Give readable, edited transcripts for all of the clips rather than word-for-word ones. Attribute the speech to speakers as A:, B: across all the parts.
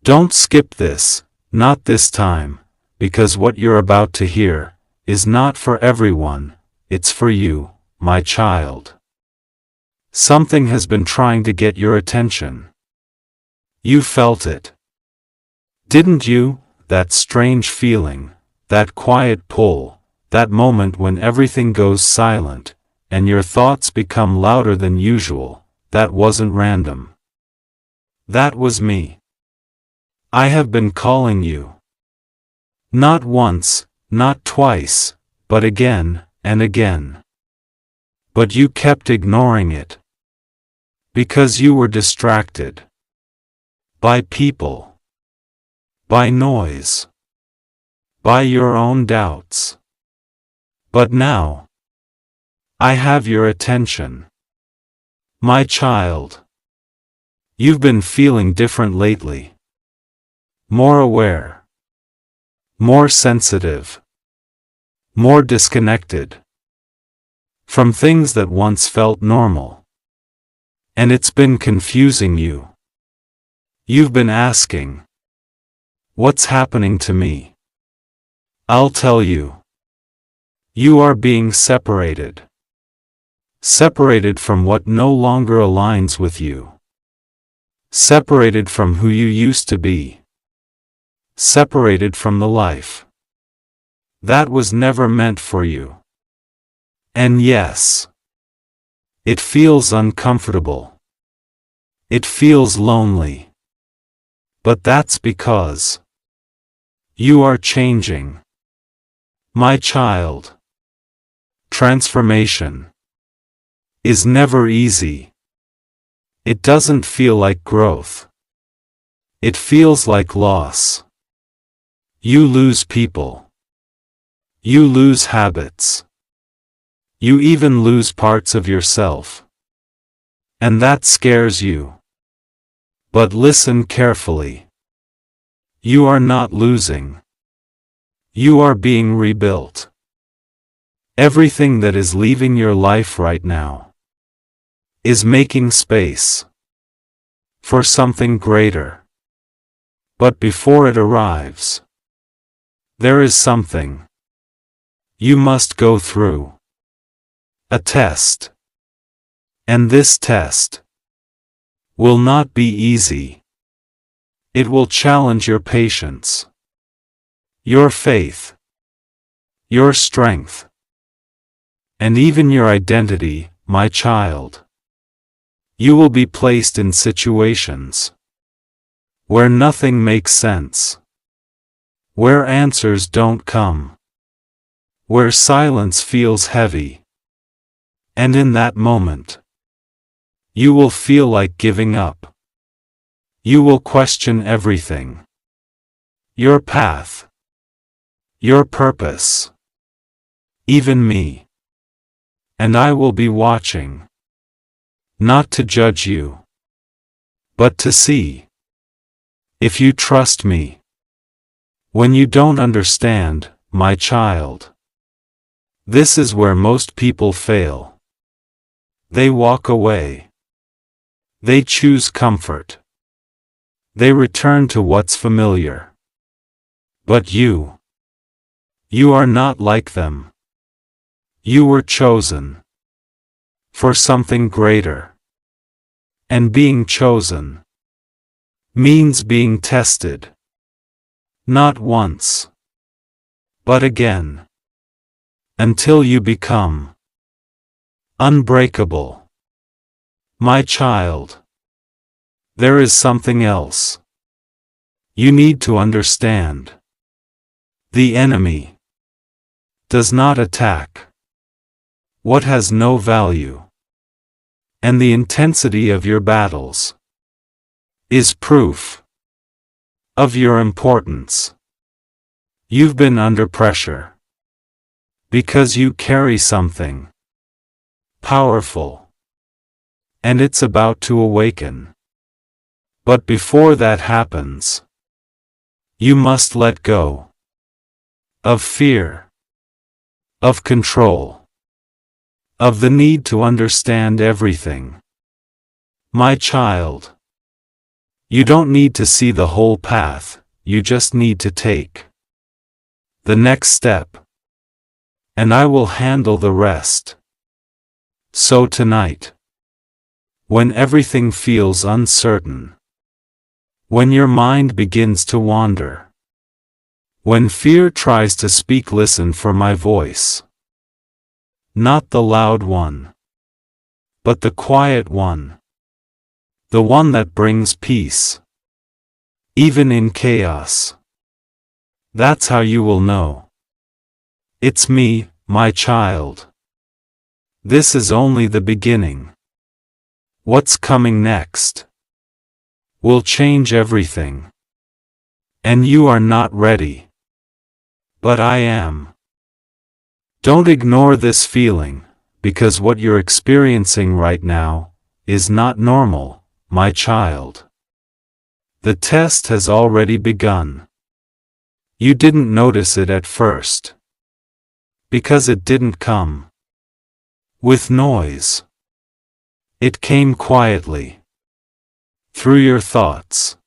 A: Don't skip this, not this time, because what you're about to hear is not for everyone, it's for you, my child. Something has been trying to get your attention. You felt it. Didn't you? That strange feeling, that quiet pull, that moment when everything goes silent, and your thoughts become louder than usual. That wasn't random. That was me. I have been calling you. Not once, not twice, but again and again. But you kept ignoring it. Because you were distracted. By people. By noise. By your own doubts. But now, I have your attention. My child. You've been feeling different lately. More aware. More sensitive. More disconnected. From things that once felt normal. And it's been confusing you. You've been asking, what's happening to me? I'll tell you. You are being separated. Separated from what no longer aligns with you. Separated from who you used to be. Separated from the life that was never meant for you. And yes, it feels uncomfortable. It feels lonely. But that's because you are changing. My child. Transformation is never easy. It doesn't feel like growth. It feels like loss. You lose people. You lose habits. You even lose parts of yourself. And that scares you. But listen carefully. You are not losing. You are being rebuilt. Everything that is leaving your life right now is making space for something greater. But before it arrives, there is something you must go through. A test. And this test will not be easy. It will challenge your patience, your faith, your strength, and even your identity, my child. You will be placed in situations where nothing makes sense, where answers don't come, where silence feels heavy. And in that moment, you will feel like giving up. You will question everything. Your path. Your purpose. Even me. And I will be watching. Not to judge you, but to see if you trust me. When you don't understand, my child. This is where most people fail. They walk away. They choose comfort. They return to what's familiar. But you are not like them. You were chosen for something greater. And being chosen means being tested. Not once, but again. Until you become unbreakable. My child. There is something else you need to understand. The enemy does not attack what has no value. And the intensity of your battles is proof of your importance. You've been under pressure because you carry something powerful, and it's about to awaken. But before that happens, you must let go of fear, of control, of the need to understand everything. My child, You don't need to see the whole path, you just need to take the next step. And I will handle the rest. So tonight, when everything feels uncertain, when your mind begins to wander, when fear tries to speak, listen for my voice. Not the loud one, but the quiet one. The one that brings peace, even in chaos. That's how you will know. It's me, my child. This is only the beginning. What's coming next will change everything. And you are not ready. But I am. Don't ignore this feeling, because what you're experiencing right now is not normal, my child. The test has already begun. You didn't notice it at first, because it didn't come with noise. It came quietly, through your thoughts.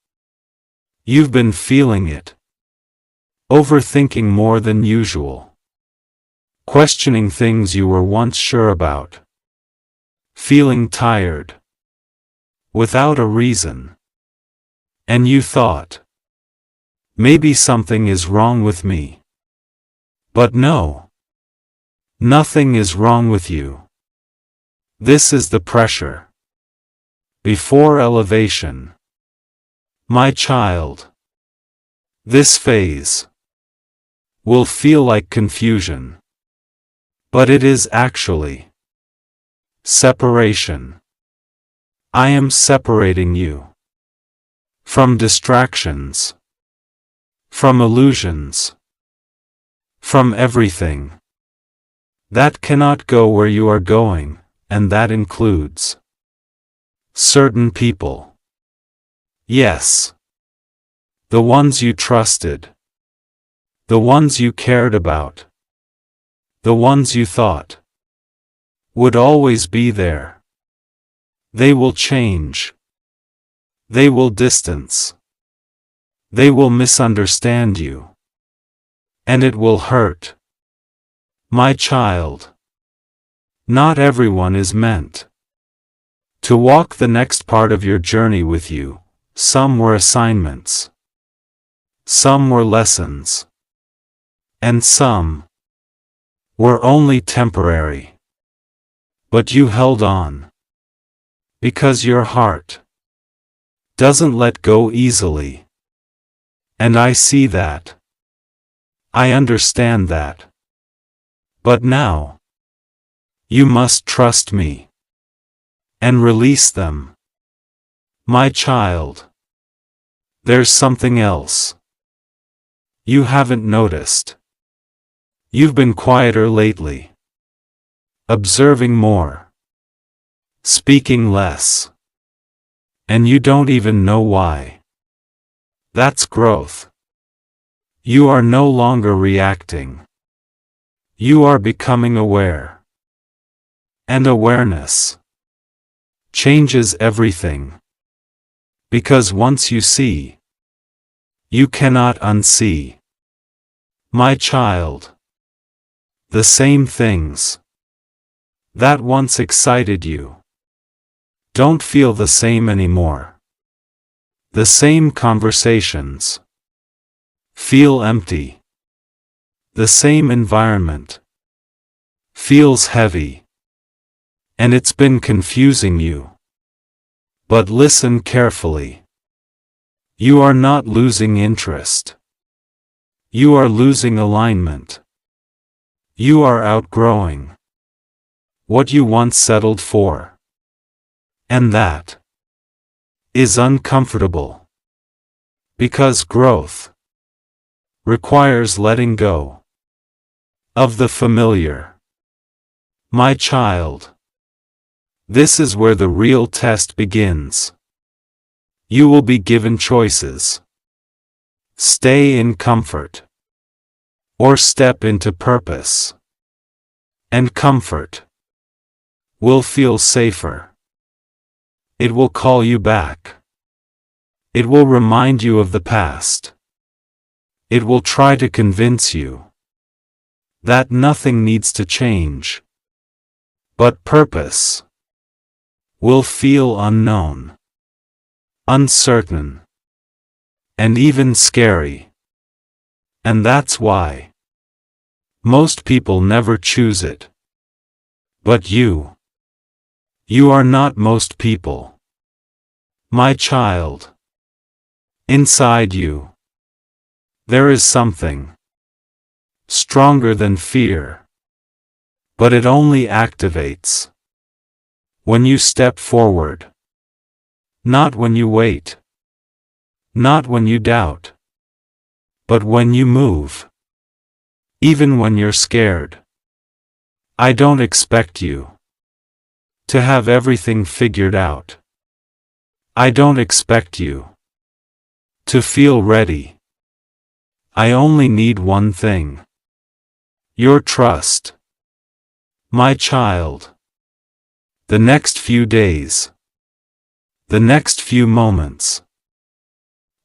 A: You've been feeling it, overthinking more than usual, questioning things you were once sure about, feeling tired, without a reason. And you thought, maybe something is wrong with me. But no, nothing is wrong with you. This is the pressure before elevation. My child, this phase will feel like confusion, but it is actually separation. I am separating you from distractions, from illusions, from everything that cannot go where you are going, and that includes certain people. Yes, the ones you trusted, the ones you cared about, the ones you thought would always be there. They will change. They will distance. They will misunderstand you. And it will hurt. My child, not everyone is meant to walk the next part of your journey with you. Some were assignments. Some were lessons. And some were only temporary. But you held on. Because your heart doesn't let go easily. And I see that. I understand that. But now, you must trust me and release them. My child, there's something else you haven't noticed. You've been quieter lately, observing more, speaking less, and you don't even know why. That's growth. You are no longer reacting. You are becoming aware. And awareness changes everything. Because once you see, you cannot unsee. My child, the same things that once excited you don't feel the same anymore. The same conversations feel empty. The same environment feels heavy. And it's been confusing you. But listen carefully. You are not losing interest. You are losing alignment. You are outgrowing what you once settled for. And that is uncomfortable. Because growth requires letting go of the familiar. My child, this is where the real test begins. You will be given choices. Stay in comfort, or step into purpose. And comfort will feel safer. It will call you back. It will remind you of the past. It will try to convince you that nothing needs to change. But purpose will feel unknown, uncertain, and even scary. And that's why most people never choose it. But you are not most people. My child, inside you, there is something stronger than fear. But it only activates when you step forward. Not when you wait. Not when you doubt. But when you move. Even when you're scared. I don't expect you to have everything figured out. I don't expect you to feel ready. I only need one thing. Your trust. My child. The next few days, the next few moments,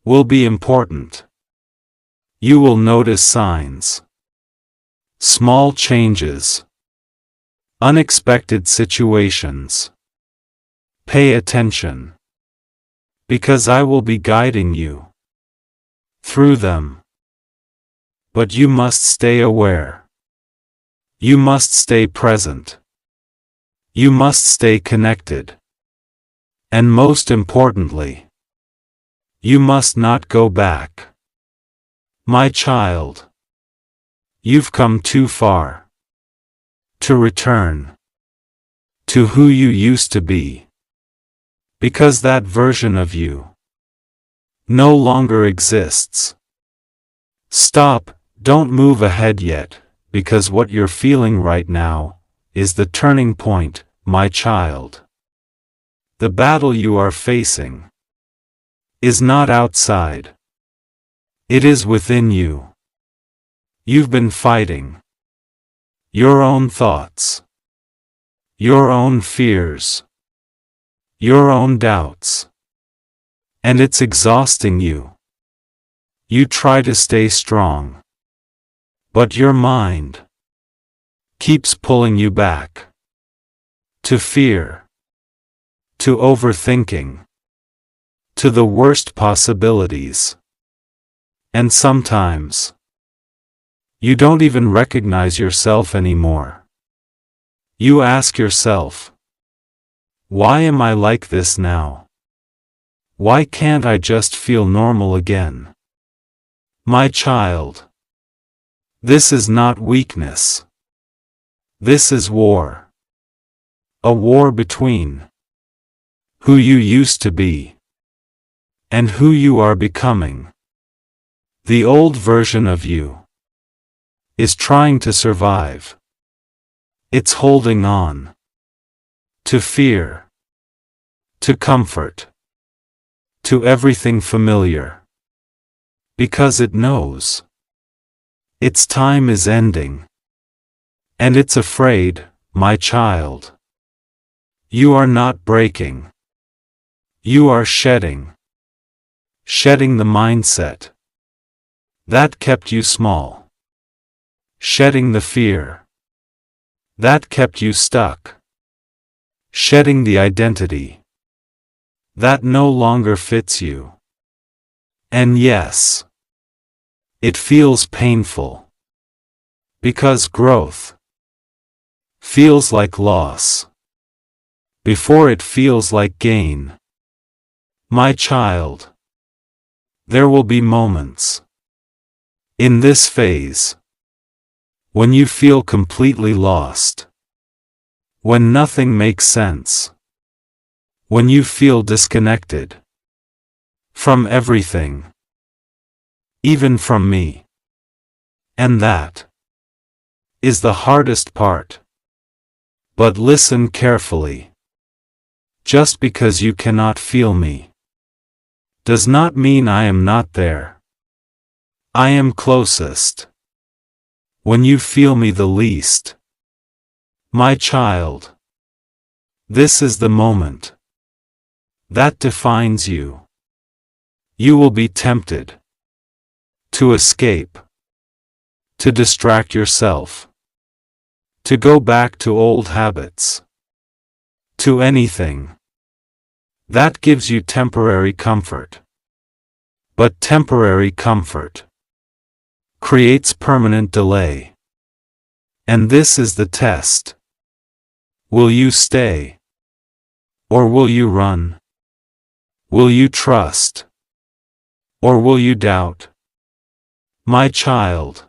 A: will be important. You will notice signs, small changes, unexpected situations. Pay attention, because I will be guiding you through them. But you must stay aware. You must stay present. You must stay connected. And most importantly, you must not go back. My child, you've come too far to return to who you used to be, because that version of you no longer exists. Stop, don't move ahead yet, because what you're feeling right now is the turning point, my child. The battle you are facing is not outside. It is within you. You've been fighting your own thoughts, your own fears, your own doubts, and it's exhausting you. You try to stay strong, but your mind keeps pulling you back to fear, to overthinking, to the worst possibilities. And sometimes you don't even recognize yourself anymore. You ask yourself, why am I like this now? Why can't I just feel normal again? My child, this is not weakness. This is war. A war between who you used to be and who you are becoming. The old version of you is trying to survive. It's holding on to fear, to comfort, to everything familiar, because it knows its time is ending. And it's afraid, my child. You are not breaking. You are shedding. Shedding the mindset that kept you small. Shedding the fear that kept you stuck. Shedding the identity that no longer fits you. And yes, it feels painful, because growth feels like loss before it feels like gain. My child, there will be moments in this phase when you feel completely lost, when nothing makes sense, when you feel disconnected from everything, even from me. And that is the hardest part. But listen carefully. Just because you cannot feel me does not mean I am not there. I am closest when you feel me the least. My child, this is the moment that defines you. You will be tempted to escape, to distract yourself, to go back to old habits, to anything that gives you temporary comfort. But temporary comfort creates permanent delay. And this is the test. Will you stay? Or will you run? Will you trust? Or will you doubt? My child,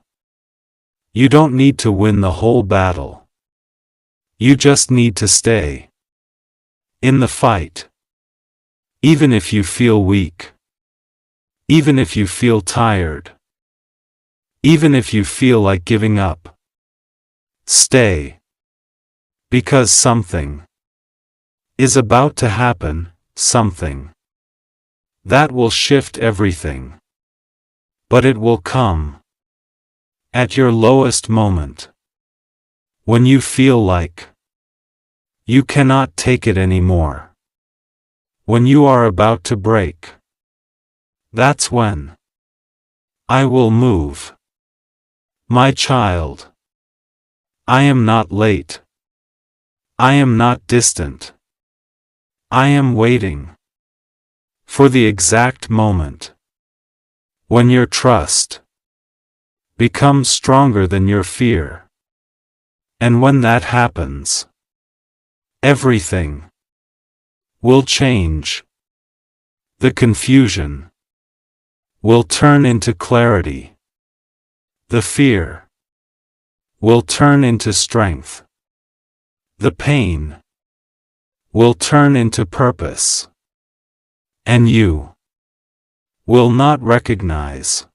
A: you don't need to win the whole battle. You just need to stay in the fight. Even if you feel weak. Even if you feel tired. Even if you feel like giving up. Stay. Because something is about to happen, something that will shift everything. But it will come at your lowest moment, when you feel like you cannot take it anymore, when you are about to break. That's when I will move. My child, I am not late. I am not distant. I am waiting for the exact moment when your trust becomes stronger than your fear. And when that happens, everything will change. The confusion will turn into clarity. The fear will turn into strength. The pain will turn into purpose. And you will not recognize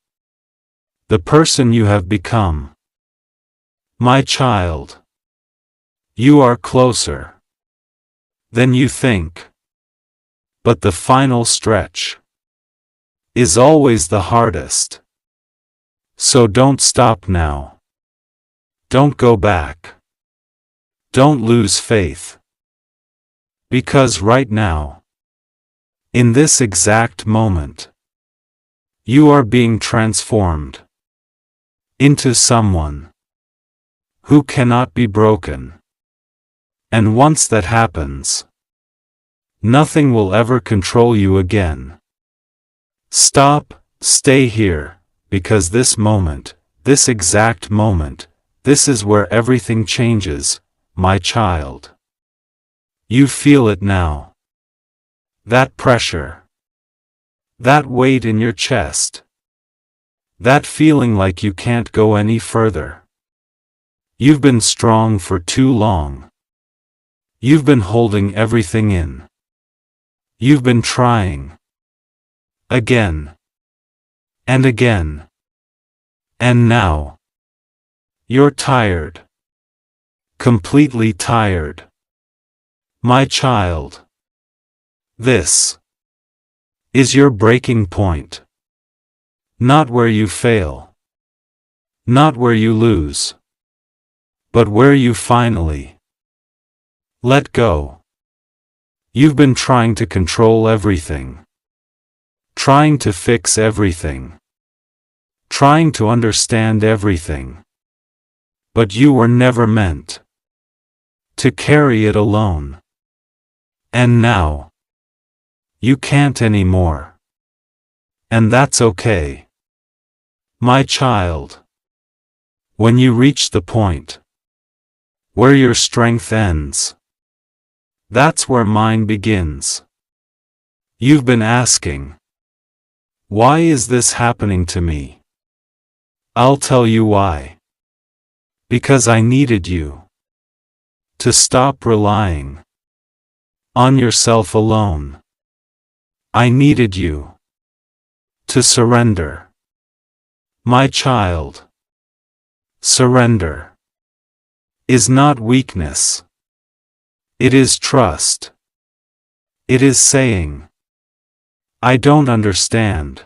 A: the person you have become. My child, you are closer than you think. But the final stretch is always the hardest. So don't stop now. Don't go back. Don't lose faith. Because right now, in this exact moment, you are being transformed into someone who cannot be broken. And once that happens, nothing will ever control you again. Stop, stay here, because this moment, this exact moment, this is where everything changes, my child. You feel it now. That pressure. That weight in your chest. That feeling like you can't go any further. You've been strong for too long. You've been holding everything in. You've been trying. Again. And again. And now. You're tired. Completely tired. My child. This is your breaking point. Not where you fail. Not where you lose. But where you finally let go. You've been trying to control everything. Trying to fix everything. Trying to understand everything. But you were never meant to carry it alone. And now, you can't anymore. And that's okay. My child. When you reach the point where your strength ends, that's where mine begins. You've been asking, why is this happening to me? I'll tell you why. Because I needed you to stop relying on yourself alone. I needed you to surrender. My child, surrender is not weakness. It is trust. It is saying, I don't understand,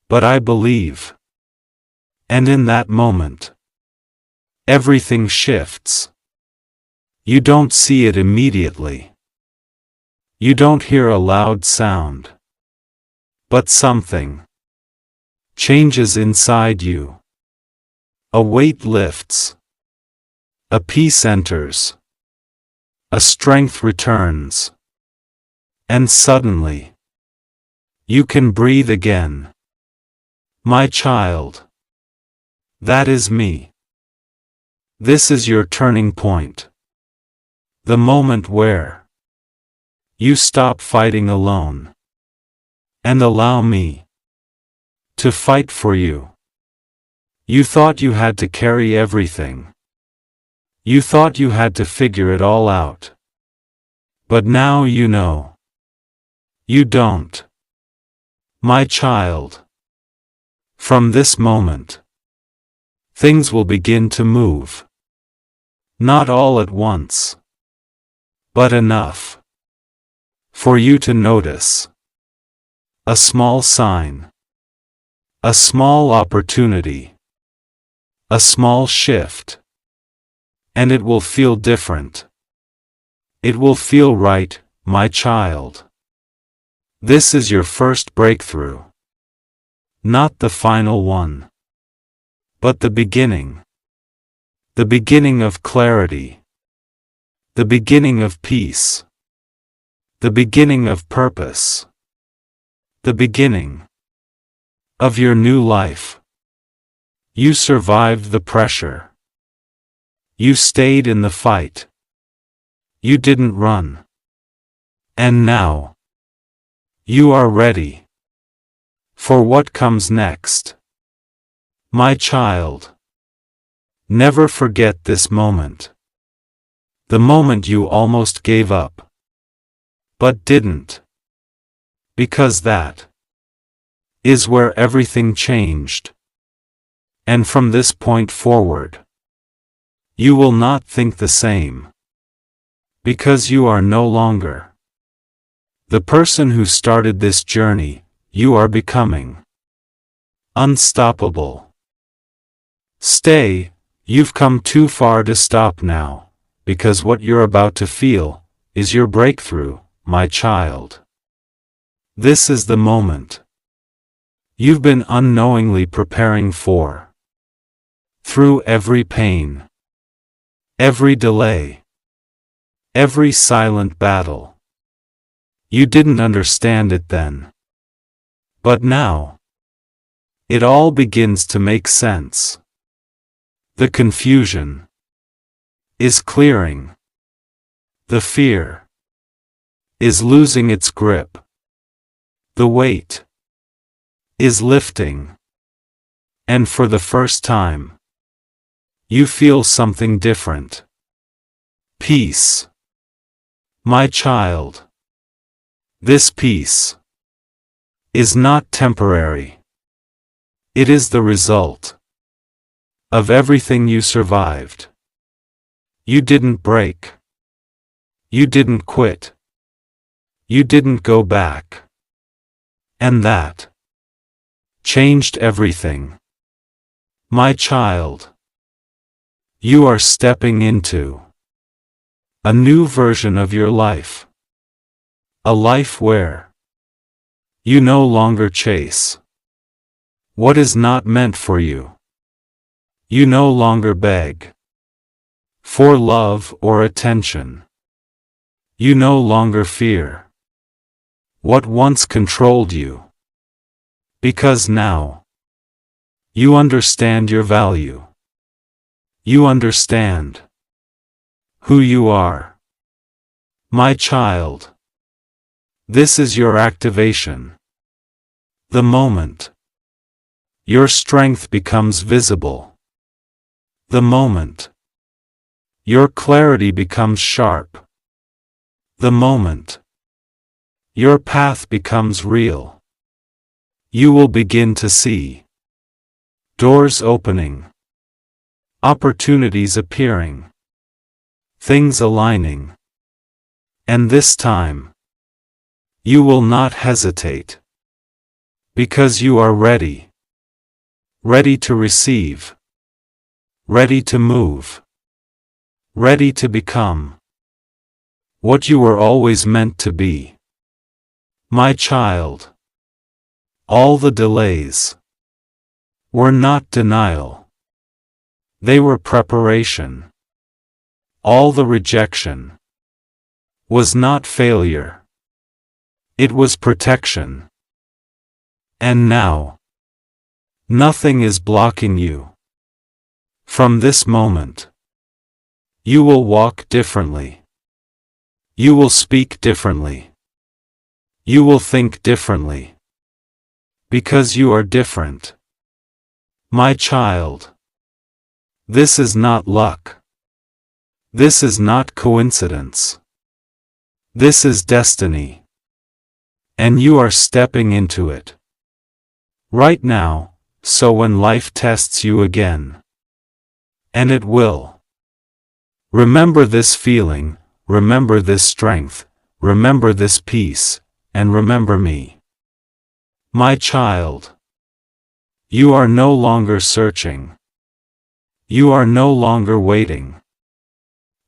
A: but I believe. And in that moment, everything shifts. You don't see it immediately. You don't hear a loud sound. But something changes inside you. A weight lifts. A peace enters. A strength returns. And suddenly, you can breathe again. My child. That is me. This is your turning point. The moment where you stop fighting alone and allow me to fight for you. You thought you had to carry everything. You thought you had to figure it all out. But now you know. You don't. My child. From this moment, things will begin to move. Not all at once, but enough for you to notice. A small sign. A small opportunity. A small shift. And it will feel different. It will feel right, my child. This is your first breakthrough. Not the final one, but the beginning. The beginning of clarity. The beginning of peace. The beginning of purpose. The beginning of your new life. You survived the pressure. You stayed in the fight. You didn't run. And now, you are ready for what comes next. My child, never forget this moment. The moment you almost gave up, but didn't. Because that is where everything changed. And from this point forward, you will not think the same. Because you are no longer the person who started this journey. You are becoming unstoppable. Stay, you've come too far to stop now, because what you're about to feel is your breakthrough, my child. This is the moment you've been unknowingly preparing for. Through every pain, every delay, every silent battle. You didn't understand it then. But now, it all begins to make sense. The confusion is clearing. The fear is losing its grip. The weight is lifting. And for the first time, you feel something different. Peace. My child. This peace is not temporary. It is the result of everything you survived. You didn't break. You didn't quit. You didn't go back. And that changed everything. My child, you are stepping into a new version of your life. A life where you no longer chase what is not meant for you. You no longer beg for love or attention. You no longer fear what once controlled you. Because now, you understand your value. You understand who you are. My child, this is your activation. The moment your strength becomes visible. The moment your clarity becomes sharp. The moment your path becomes real. You will begin to see doors opening, opportunities appearing, things aligning. And this time, you will not hesitate. Because you are ready. Ready to receive. Ready to move. Ready to become what you were always meant to be. My child, All the delays were not denial. They were preparation. All the rejection was not failure. It was protection. And now, nothing is blocking you. From this moment, you will walk differently. You will speak differently. You will think differently. Because you are different. My child. This is not luck. This is not coincidence. This is destiny. And you are stepping into it. Right now, so when life tests you again. And it will. Remember this feeling, remember this strength, remember this peace, and remember me. My child. You are no longer searching. You are no longer waiting.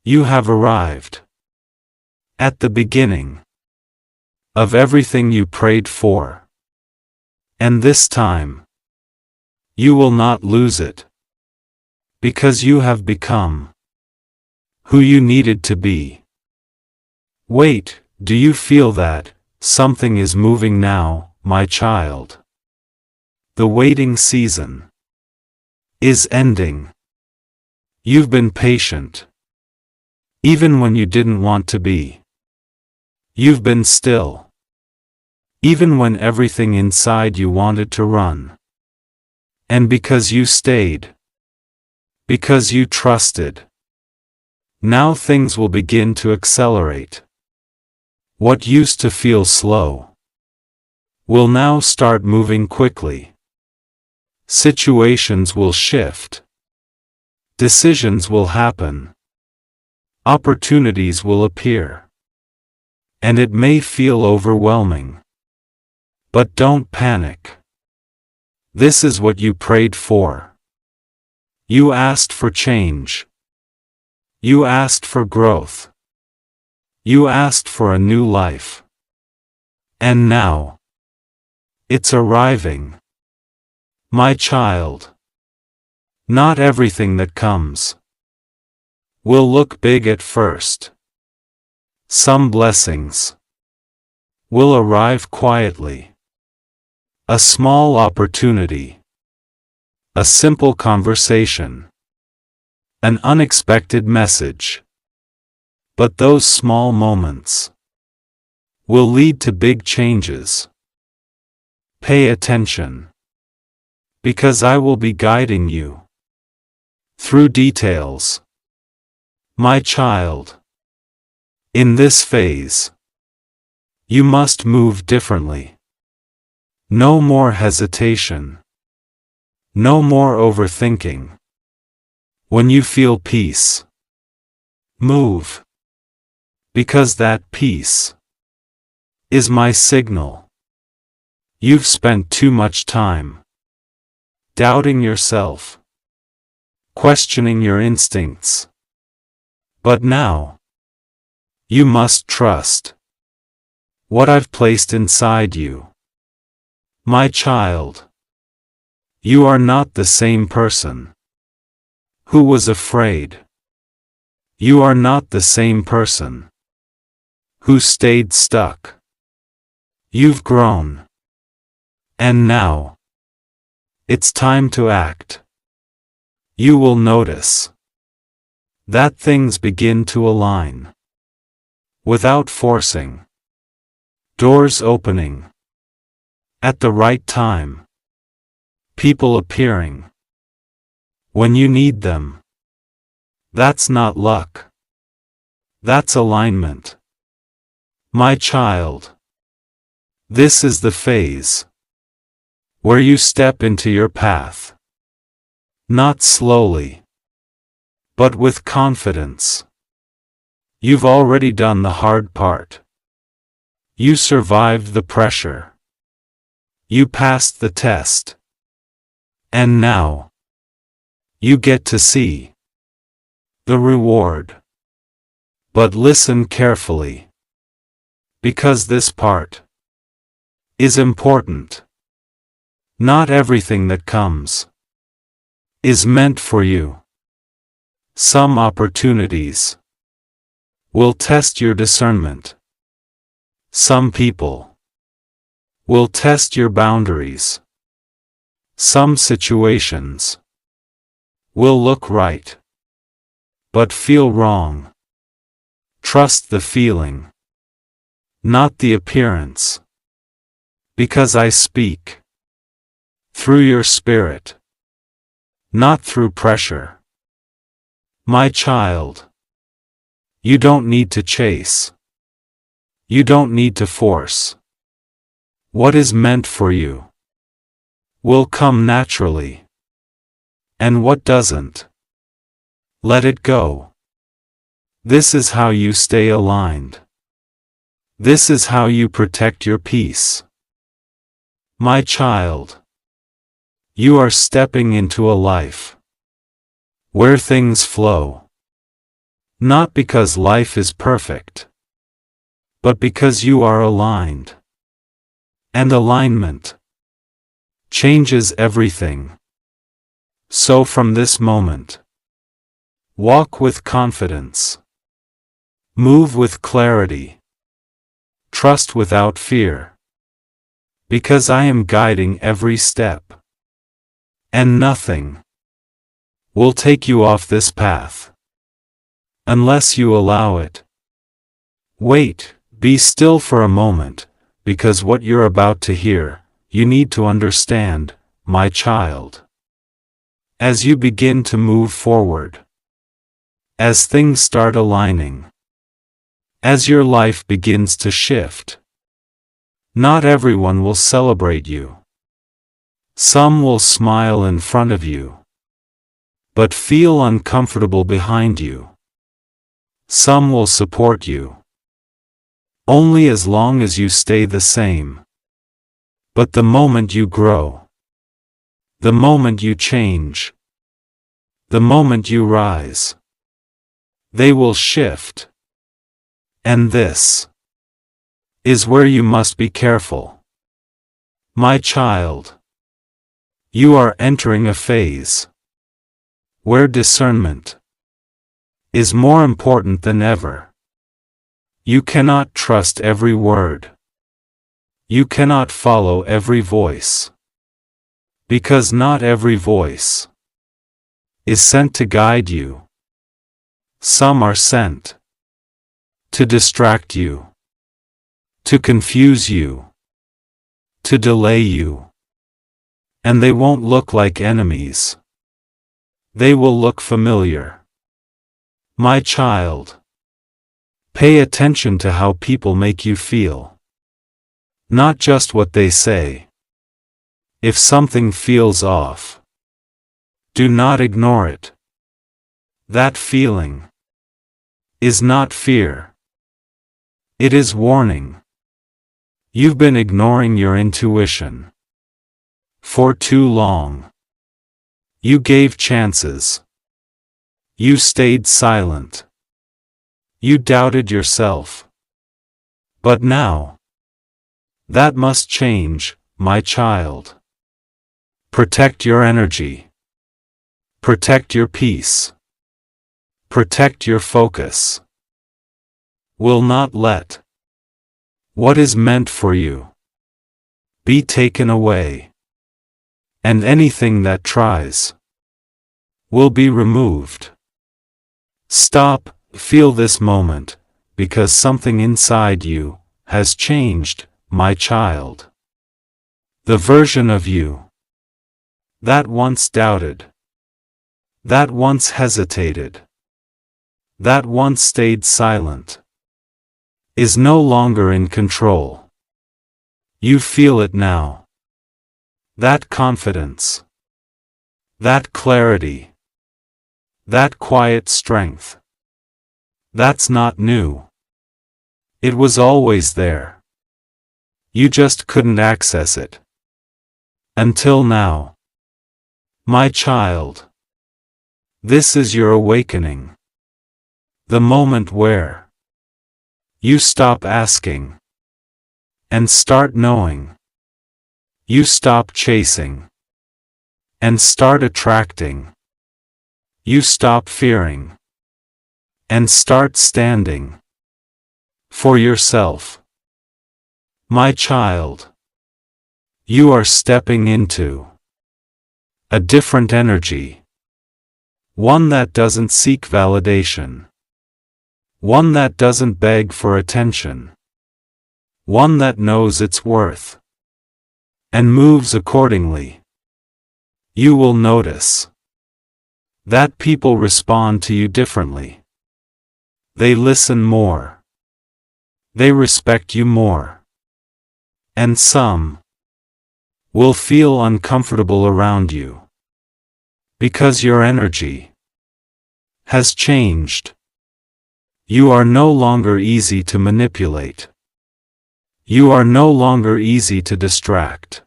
A: You have arrived. At the beginning. Of everything you prayed for. And this time. You will not lose it. Because you have become. Who you needed to be. Wait, do you feel that? Something is moving now, my child. The waiting season is ending. You've been patient. Even when you didn't want to be. You've been still. Even when everything inside you wanted to run. And because you stayed. Because you trusted. Now things will begin to accelerate. What used to feel slow will now start moving quickly. Situations will shift. Decisions will happen. Opportunities will appear. And it may feel overwhelming. But don't panic. This is what you prayed for. You asked for change. You asked for growth. You asked for a new life. And now, it's arriving. My child. Not everything that comes will look big at first. Some blessings will arrive quietly. A small opportunity. A simple conversation. An unexpected message. But those small moments will lead to big changes. Pay attention. Because I will be guiding you through details. My child. In this phase, you must move differently. No more hesitation. No more overthinking. When you feel peace, move. Because that peace is my signal. You've spent too much time doubting yourself, questioning your instincts. But now, you must trust what I've placed inside you. My child, you are not the same person who was afraid. You are not the same person who stayed stuck. You've grown. And now, it's time to act. You will notice that things begin to align. Without forcing. Doors opening. At the right time. People appearing. When you need them. That's not luck. That's alignment. My child. This is the phase where you step into your path. Not slowly, but with confidence. You've already done the hard part. You survived the pressure. You passed the test. And now, you get to see the reward. But listen carefully. Because this part is important. Not everything that comes is meant for you. Some opportunities will test your discernment. Some people will test your boundaries. Some situations will look right, but feel wrong. Trust the feeling, not the appearance. Because I speak through your spirit, not through pressure. My child, you don't need to chase. You don't need to force. What is meant for you will come naturally. And what doesn't, let it go. This is how you stay aligned. This is how you protect your peace. My child, you are stepping into a life where things flow. Not because life is perfect, but because you are aligned. And alignment changes everything. So from this moment, walk with confidence. Move with clarity. Trust without fear. Because I am guiding every step. And nothing will take you off this path unless you allow it. Wait, be still for a moment, because what you're about to hear, you need to understand, my child. As you begin to move forward, as things start aligning, as your life begins to shift, not everyone will celebrate you. Some will smile in front of you, but feel uncomfortable behind you. Some will support you, only as long as you stay the same. But the moment you grow, the moment you change, the moment you rise, they will shift. And this is where you must be careful. My child, you are entering a phase where discernment is more important than ever. You cannot trust every word. You cannot follow every voice. Because not every voice is sent to guide you. Some are sent to distract you, to confuse you, to delay you. And they won't look like enemies. They will look familiar. My child, pay attention to how people make you feel. Not just what they say. If something feels off, do not ignore it. That feeling is not fear. It is warning. You've been ignoring your intuition for too long. You gave chances. You stayed silent. You doubted yourself. But now, that must change, my child. Protect your energy. Protect your peace. Protect your focus. Will not let what is meant for you be taken away. And anything that tries will be removed. Stop, feel this moment, because something inside you has changed, my child. The version of you that once doubted, that once hesitated, that once stayed silent, is no longer in control. You feel it now. That confidence, that clarity, that quiet strength. That's not new. It was always there. You just couldn't access it. Until now. My child, this is your awakening. The moment where you stop asking and start knowing. You stop chasing and start attracting. You stop fearing and start standing for yourself. My child, you are stepping into a different energy. One that doesn't seek validation. One that doesn't beg for attention. One that knows its worth and moves accordingly. You will notice that people respond to you differently. They listen more. They respect you more. And some will feel uncomfortable around you because your energy has changed. You are no longer easy to manipulate. You are no longer easy to distract.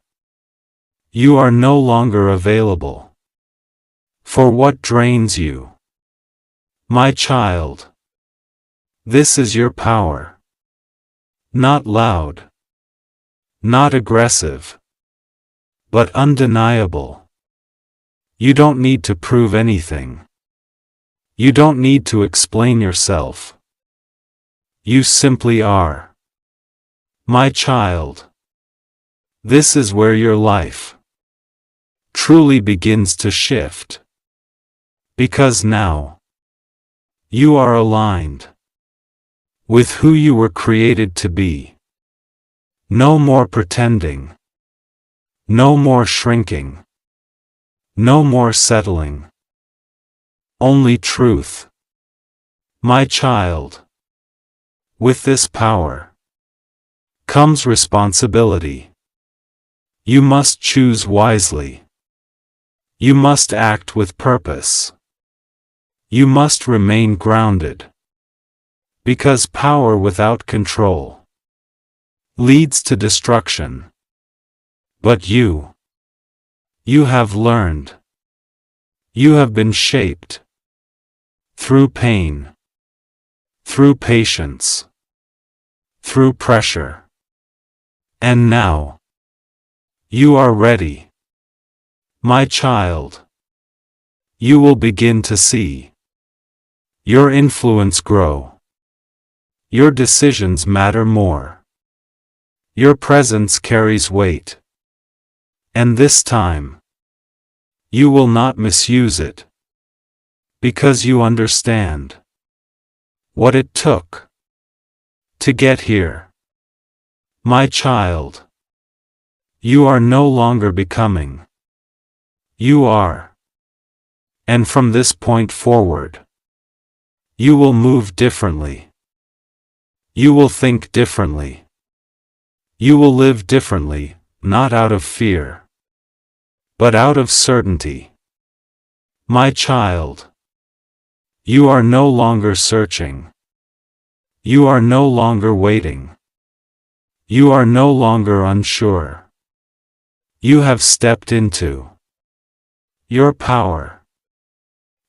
A: You are no longer available for what drains you. My child, this is your power. Not loud, not aggressive, but undeniable. You don't need to prove anything. You don't need to explain yourself. You simply are. My child, this is where your life truly begins to shift. Because now, you are aligned with who you were created to be. No more pretending. No more shrinking. No more settling. Only truth. My child, with this power comes responsibility. You must choose wisely. You must act with purpose. You must remain grounded. Because power without control leads to destruction. But you have learned. You have been shaped through pain, through patience, through pressure. And now, you are ready. My child, you will begin to see your influence grow. Your decisions matter more. Your presence carries weight. And this time, you will not misuse it. Because you understand what it took to get here. My child, you are no longer becoming. You are. And from this point forward, you will move differently. You will think differently. You will live differently, not out of fear, but out of certainty. My child, you are no longer searching. You are no longer waiting. You are no longer unsure. You have stepped into your power,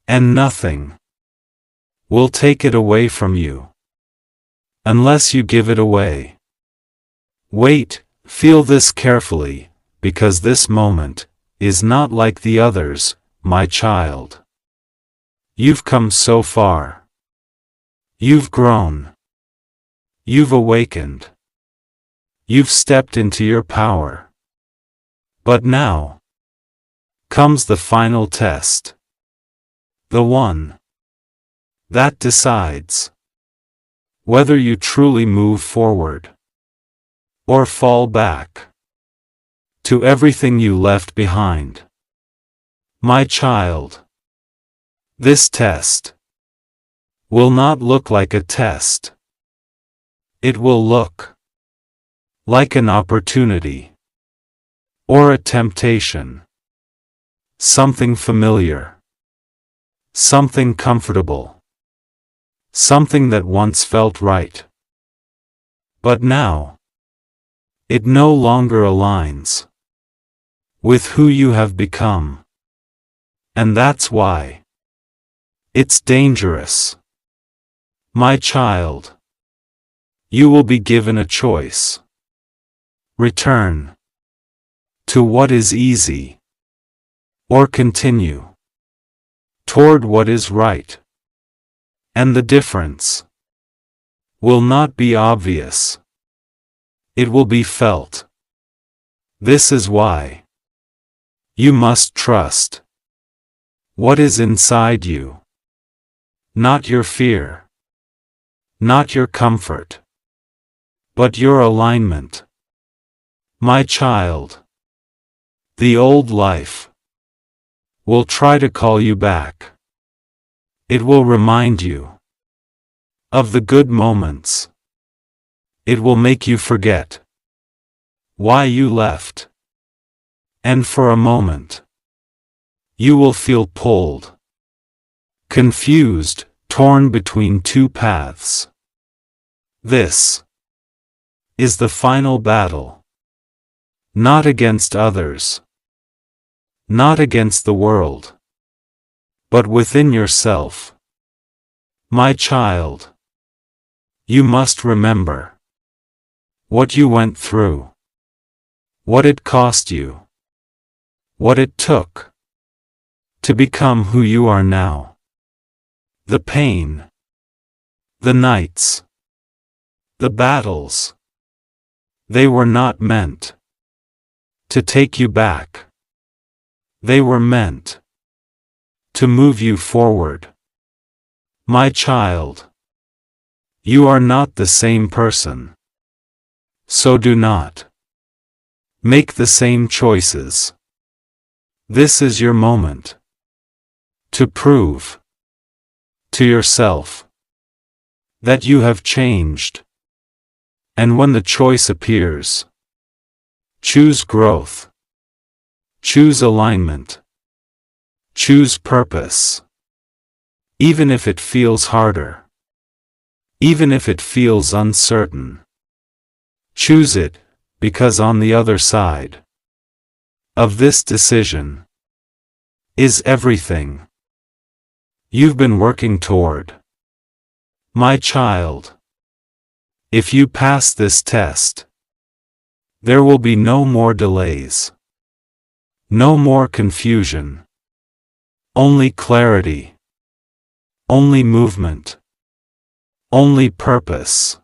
A: and nothing will take it away from you, unless you give it away. Wait, feel this carefully, because this moment is not like the others, my child. You've come so far. You've grown. You've awakened. You've stepped into your power. But now comes the final test. The one that decides whether you truly move forward or fall back to everything you left behind. My child, this test will not look like a test. It will look like an opportunity or a temptation. Something familiar. Something comfortable. Something that once felt right. But now, it no longer aligns with who you have become. And that's why it's dangerous. My child, you will be given a choice. Return to what is easy, or continue toward what is right. And the difference will not be obvious. It will be felt. This is why you must trust what is inside you, not your fear, not your comfort, but your alignment. My child, the old life will try to call you back. It will remind you of the good moments. It will make you forget why you left. And for a moment, you will feel pulled, confused, torn between two paths. This is the final battle. Not against others, not against the world, but within yourself. My child, you must remember what you went through, what it cost you, what it took to become who you are now. The pain, the nights, the battles, they were not meant to take you back. They were meant to move you forward. My child, you are not the same person. So do not make the same choices. This is your moment to prove to yourself that you have changed. And when the choice appears, choose growth, choose alignment, choose purpose. Even if it feels harder, even if it feels uncertain, choose it, because on the other side of this decision is everything you've been working toward. My child, if you pass this test, there will be no more delays, no more confusion, only clarity, only movement, only purpose.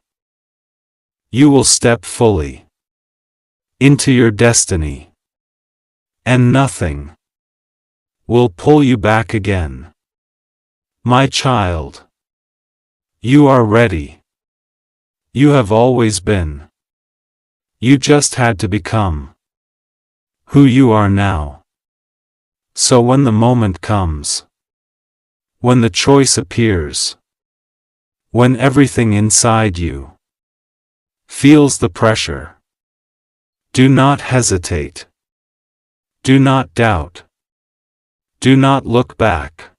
A: You will step fully into your destiny, and nothing will pull you back again. My child, you are ready. You have always been. You just had to become who you are now. So when the moment comes, when the choice appears, when everything inside you feels the pressure, do not hesitate. Do not doubt. Do not look back.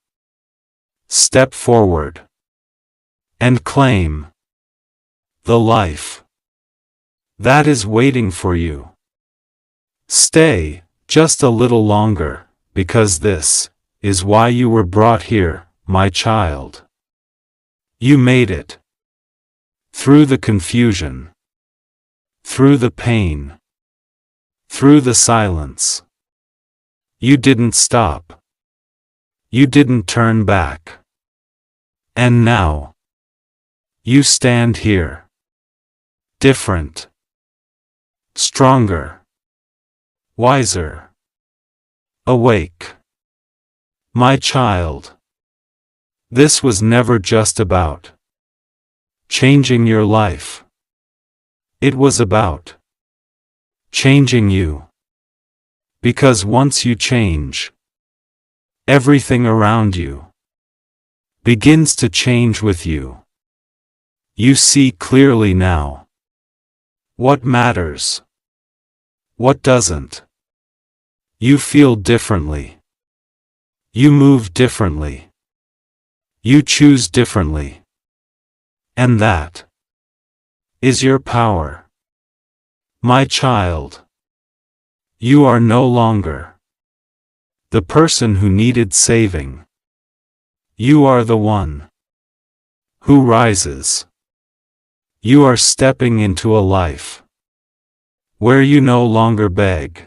A: Step forward and claim the life that is waiting for you. Stay just a little longer, because this is why you were brought here, my child. You made it. Through the confusion, through the pain, through the silence. You didn't stop. You didn't turn back. And now, you stand here. Different. Stronger. Wiser. Awake. My child. This was never just about changing your life. It was about changing you. Because once you change, everything around you begins to change with you. You see clearly now what matters, what doesn't. You feel differently. You move differently. You choose differently. And that is your power. My child, you are no longer the person who needed saving. You are the one who rises. You are stepping into a life where you no longer beg.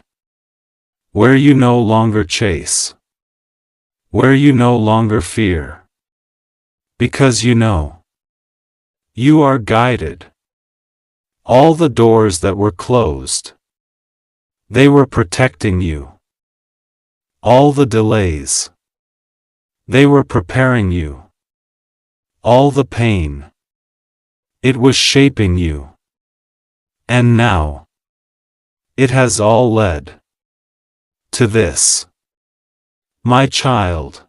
A: where you no longer chase, where you no longer fear, because you know you are guided. All the doors that were closed, they were protecting you. All the delays, they were preparing you. All the pain, it was shaping you. And now, it has all led to this. My child,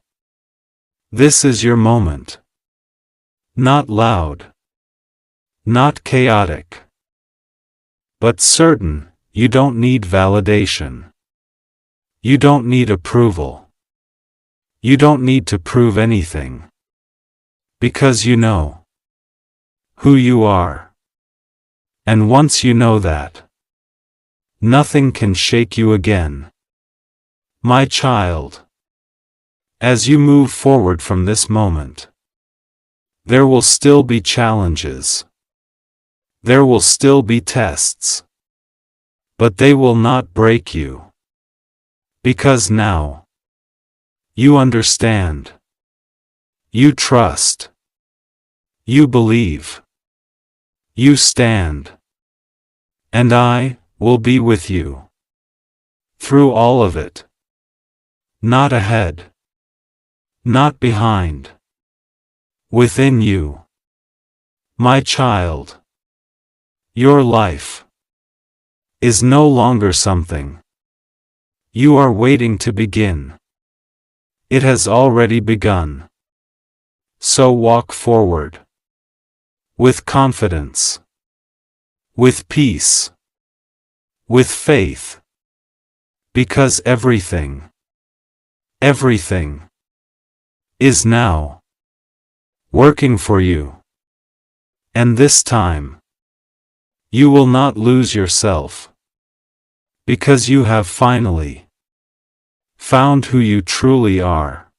A: this is your moment. Not loud, not chaotic, but certain. You don't need validation. You don't need approval. You don't need to prove anything. Because you know who you are. And once you know that, nothing can shake you again. My child, as you move forward from this moment, there will still be challenges. There will still be tests. But they will not break you. Because now, you understand. You trust. You believe. You stand. And I will be with you. Through all of it. Not ahead. Not behind. Within you. My child. Your life is no longer something you are waiting to begin. It has already begun. So walk forward. With confidence. With peace. With faith. Because everything is now working for you. And this time, you will not lose yourself. Because you have finally found who you truly are.